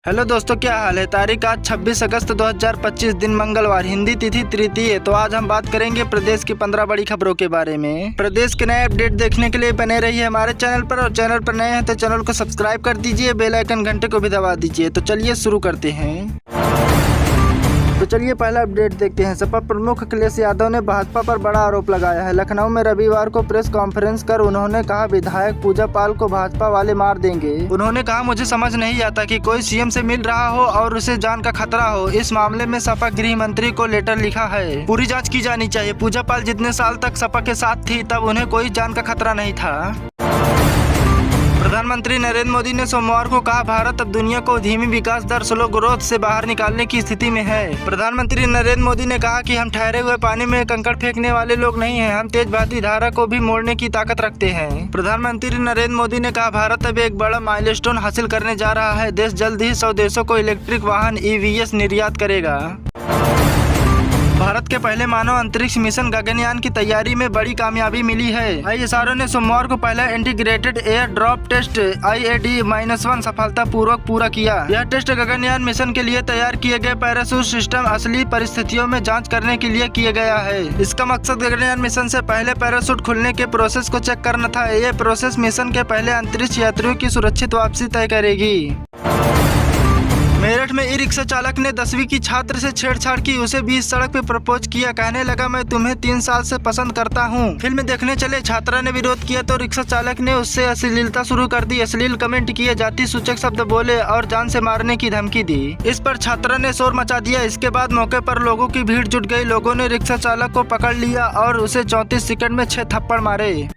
Hello दोस्तों, क्या हाल है। तारीख आज 26 अगस्त 2025 दिन मंगलवार, हिंदी तिथि तृतीय। तो आज हम बात करेंगे प्रदेश की 15 बड़ी खबरों के बारे में। प्रदेश के नए अपडेट देखने के लिए बने रहिए हमारे चैनल पर, और चैनल पर नए हैं तो चैनल को सब्सक्राइब कर दीजिए, बेल आइकन घंटे को भी दबा दीजिए। तो चलिए शुरू करते हैं। तो चलिए पहला अपडेट देखते हैं। सपा प्रमुख अखिलेश यादव ने भाजपा पर बड़ा आरोप लगाया है। लखनऊ में रविवार को प्रेस कॉन्फ्रेंस कर उन्होंने कहा, विधायक पूजा पाल को भाजपा वाले मार देंगे। उन्होंने कहा, मुझे समझ नहीं आता कि कोई सीएम से मिल रहा हो और उसे जान का खतरा हो। इस मामले में सपा गृह मंत्री को लेटर लिखा है, पूरी जाँच की जानी चाहिए। पूजा पाल जितने साल तक सपा के साथ थी तब उन्हें कोई जान का खतरा नहीं था। प्रधानमंत्री नरेंद्र मोदी ने सोमवार को कहा, भारत अब दुनिया को धीमी विकास दर स्लो ग्रोथ से बाहर निकालने की स्थिति में है। प्रधानमंत्री नरेंद्र मोदी ने कहा कि हम ठहरे हुए पानी में कंकड़ फेंकने वाले लोग नहीं हैं, हम तेज बहती धारा को भी मोड़ने की ताकत रखते हैं। प्रधानमंत्री नरेंद्र मोदी ने कहा, भारत अब एक बड़ा माइलस्टोन हासिल करने जा रहा है। देश जल्द ही 100 देशों को इलेक्ट्रिक वाहन EVs निर्यात करेगा। भारत के पहले मानव अंतरिक्ष मिशन गगनयान की तैयारी में बड़ी कामयाबी मिली है। ISRO ने सोमवार को पहला integrated air drop test IAD-1 सफलतापूर्वक पूरा किया। यह टेस्ट गगनयान मिशन के लिए तैयार किए गए पैराशूट सिस्टम असली परिस्थितियों में जांच करने के लिए किया गया है। इसका मकसद गगनयान मिशन से पहले पैराशूट खुलने के प्रोसेस को चेक करना था। ये प्रोसेस मिशन के पहले अंतरिक्ष यात्रियों की सुरक्षित वापसी तय करेगी। मेरठ में ई-रिक्शा चालक ने 10वीं की छात्र से छेड़छाड़ की, उसे बीच सड़क पे प्रपोज किया। कहने लगा, मैं तुम्हें 3 साल से पसंद करता हूँ। फिल्म देखने चले, छात्रा ने विरोध किया तो रिक्शा चालक ने उससे अश्लीलता शुरू कर दी। अश्लील कमेंट किए, जाति सूचक शब्द बोले और जान से मारने की धमकी दी। इस पर छात्रा ने शोर मचा दिया। इसके बाद मौके पर लोगों की भीड़ जुट गई। लोगों ने रिक्शा चालक को पकड़ लिया और उसे 34 सेकंड में 6 थप्पड़ मारे।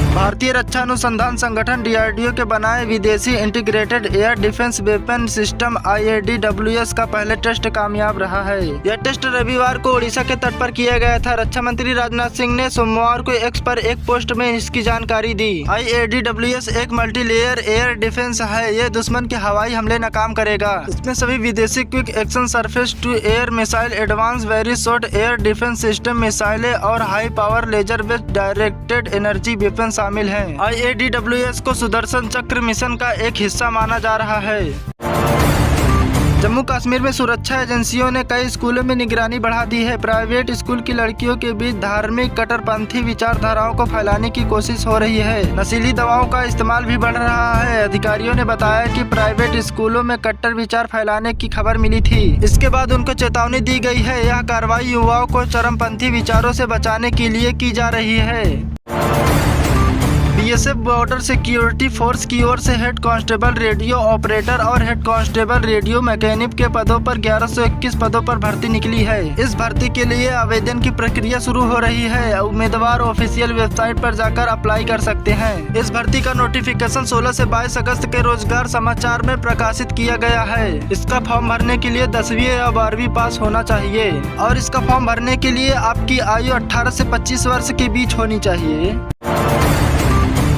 भारतीय रक्षा अनुसंधान संगठन DRDO के बनाए विदेशी integrated air defence weapon system IADWS का पहले टेस्ट कामयाब रहा है। यह टेस्ट रविवार को ओडिशा के तट पर किया गया था। रक्षा मंत्री राजनाथ सिंह ने सोमवार को X पर एक पोस्ट में इसकी जानकारी दी। IADWS एक मल्टीलेयर एयर डिफेंस है। ये दुश्मन के हवाई हमले नाकाम करेगा। इसमें सभी विदेशी quick action surface to air missile, advance very short air defence system मिसाइलें और high power laser based directed energy weapon शामिल है। IADWS को सुदर्शन चक्र मिशन का एक हिस्सा माना जा रहा है। जम्मू कश्मीर में सुरक्षा एजेंसियों ने कई स्कूलों में निगरानी बढ़ा दी है। प्राइवेट स्कूल की लड़कियों के बीच धार्मिक कट्टरपंथी विचारधाराओं को फैलाने की कोशिश हो रही है। नशीली दवाओं का इस्तेमाल भी बढ़ रहा है। अधिकारियों ने बताया कि प्राइवेट स्कूलों में कट्टर विचार फैलाने की खबर मिली थी। इसके बाद उनको चेतावनी दी गई है। यह कार्रवाई युवाओं को चरमपंथी विचारों से बचाने के लिए की जा रही है। BSF बॉर्डर सिक्योरिटी फोर्स की ओर से हेड कांस्टेबल रेडियो ऑपरेटर और हेड कांस्टेबल रेडियो मैकेनिक के पदों पर 1121 पदों पर भर्ती निकली है। इस भर्ती के लिए आवेदन की प्रक्रिया शुरू हो रही है। उम्मीदवार ऑफिशियल वेबसाइट पर जाकर अप्लाई कर सकते हैं। इस भर्ती का नोटिफिकेशन 16 से 22 अगस्त के रोजगार समाचार में प्रकाशित किया गया है। इसका फॉर्म भरने के लिए 10वीं या 12वीं पास होना चाहिए और इसका फॉर्म भरने के लिए आपकी आयु 18 से 25 वर्ष के बीच होनी चाहिए।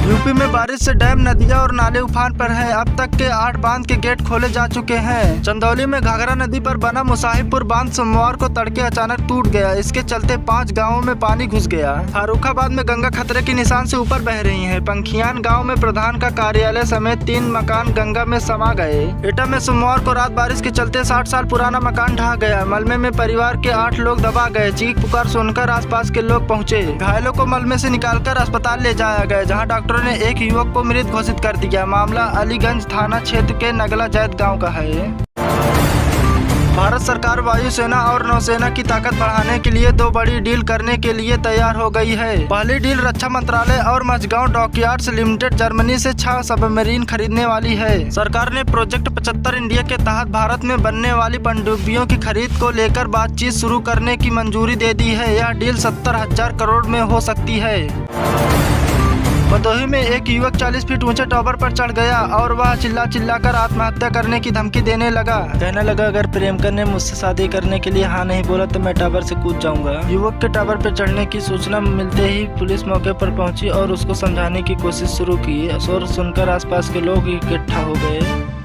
यूपी में बारिश से डैम, नदियां और नाले उफान पर हैं। अब तक के 8 बांध के गेट खोले जा चुके हैं। चंदौली में घाघरा नदी पर बना मुसाहिबपुर बांध सोमवार को तड़के अचानक टूट गया। इसके चलते 5 गांवों में पानी घुस गया। फारुखाबाद में गंगा खतरे के निशान से ऊपर बह रही है। पंखियान गाँव में प्रधान का कार्यालय समेत 3 मकान गंगा में समा गए। एटा में सोमवार को रात बारिश के चलते 60 साल पुराना मकान ढह गया। मलबे में परिवार के 8 लोग दबा गए। चीख पुकार सुनकर आसपास के लोग पहुँचे। घायलों को मलबे से निकालकर अस्पताल ले जाया गया, जहाँ डॉक्टरों ने एक युवक को मृत घोषित कर दिया। मामला अलीगंज थाना क्षेत्र के नगला जैद गांव का है। भारत सरकार वायुसेना और नौसेना की ताकत बढ़ाने के लिए 2 बड़ी डील करने के लिए तैयार हो गई है। पहली डील रक्षा मंत्रालय और मझगांव डॉकयार्ड्स लिमिटेड जर्मनी से 6 सबमरीन खरीदने वाली है। सरकार ने प्रोजेक्ट 75 इंडिया के तहत भारत में बनने वाली पनडुब्बियों की खरीद को लेकर बातचीत शुरू करने की मंजूरी दे दी है। यह डील 70,000 करोड़ में हो सकती है। भदोही में एक युवक 40 फीट ऊंचे टावर पर चढ़ गया और वह चिल्लाकर आत्महत्या करने की धमकी देने लगा। कहने लगा, अगर प्रियंका ने मुझसे शादी करने के लिए हाँ नहीं बोला तो मैं टावर से कूद जाऊंगा। युवक के टावर पर चढ़ने की सूचना मिलते ही पुलिस मौके पर पहुंची और उसको समझाने की कोशिश शुरू की। शोर सुनकर आसपास के लोग इकट्ठा हो गए।